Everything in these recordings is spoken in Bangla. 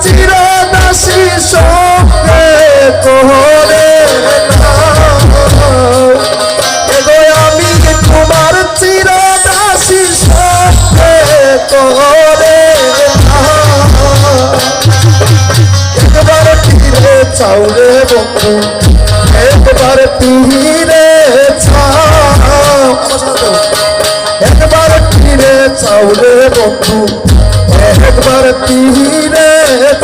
চিরদাসী সঙ্গে করে এগো আমি তোমার চিরদাসী সঙ্গে করে একবার ফিরে চাউরে বন্ধু একবার ফিরে চাও একবার ফিরে চাউরে বন্ধু একবার ফিরে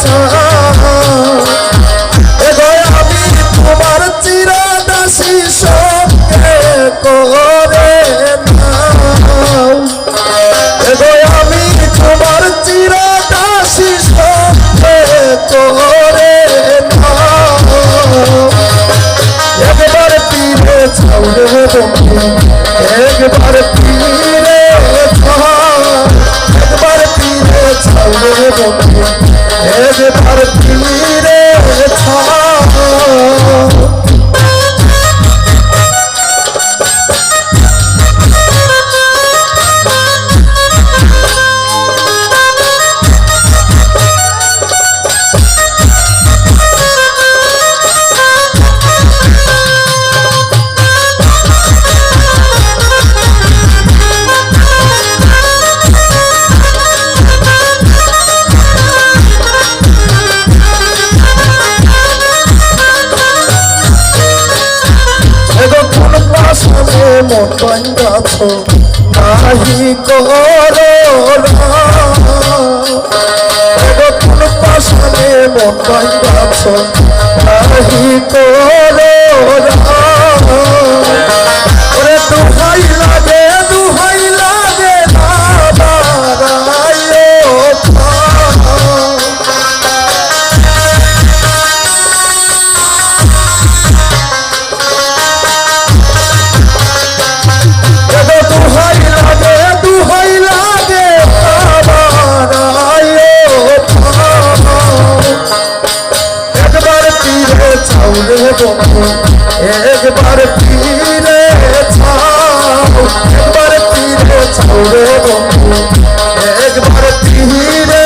চাও আমি তোমার চিরদাসী সঙ্গে করে নাও আমি তোমার চিরদাসী সঙ্গে করে নাও একবার ফিরে চাউরে বন্ধু একবার ফিরে একবার ফিরে চাউরে বন্ধু একবার ফিরে মন বাঁধাছ নাহি করো কোন পাশানে মন বাঁধাছ নাহি করো ওরে দুহাই লাগে একবার ফিরে চাও একবার ফিরে চাও রে বন্ধু একবার ফিরে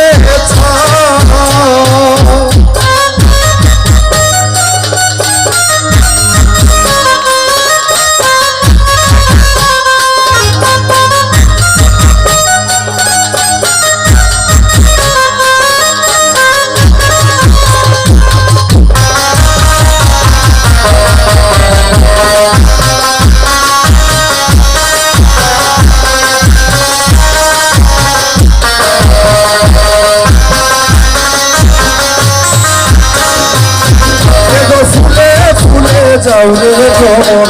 যাও রে ভ্রমণ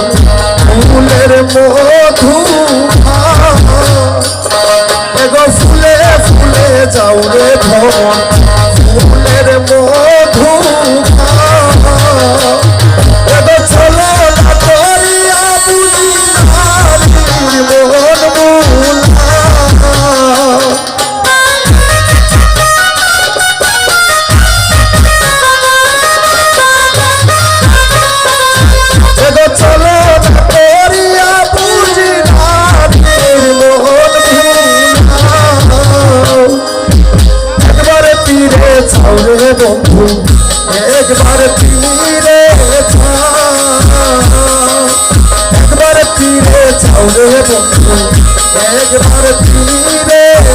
ফুলের মধু এগো ফুলে ফুলে যাও রে ভ্রমণ ফুলের মধু এগো চলো না করিয়া বুঝি নারীর মন বন্ধু একবার ফিরে একবার ফিরে যাও রে বন্ধু একবার ফিরে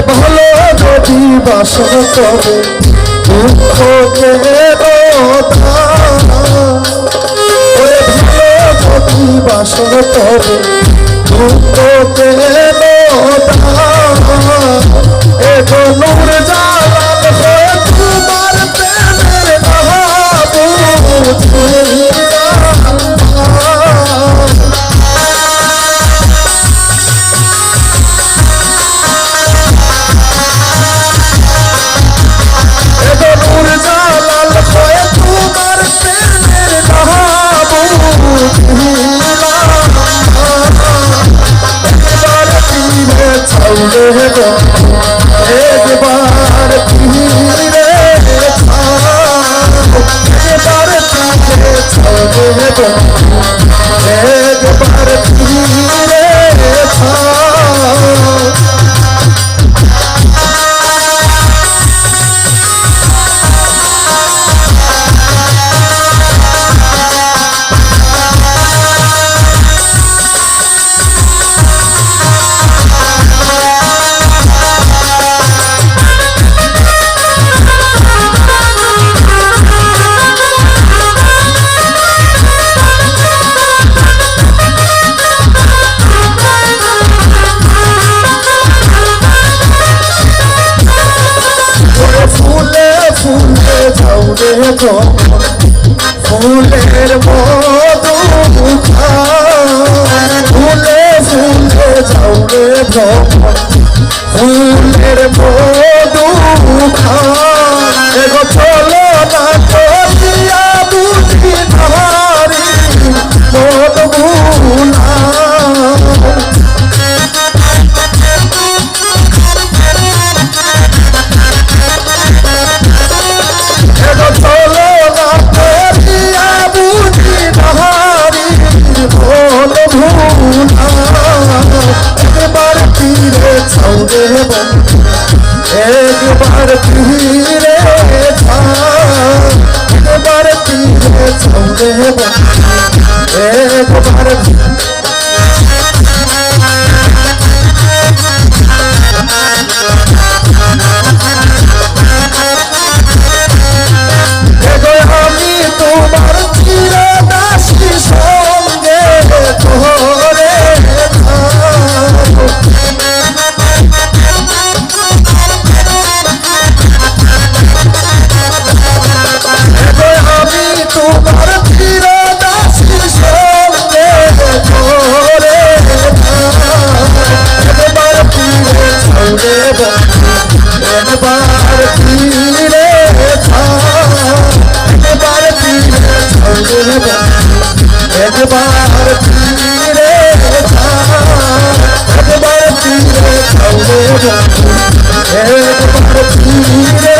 ভালো যদি বাসন তবে দুঃখ ভালো যদি বাসন তবে দুঃখ নূর জালাল হয়ে তোমার প্রেমের ফিরে ফুলের মধু ফুলে ফুলে যাও রে ভ্রমণ ফুলের মধু এগো চলো না করিয়া বুঝি ধারি মন ভুলা একবার ফিরে একবার ফিরে একবার আমি তোমার চিরদাসী সঙ্গে ধরে একবার ফিরে একবার ফিরে একবার ফিরে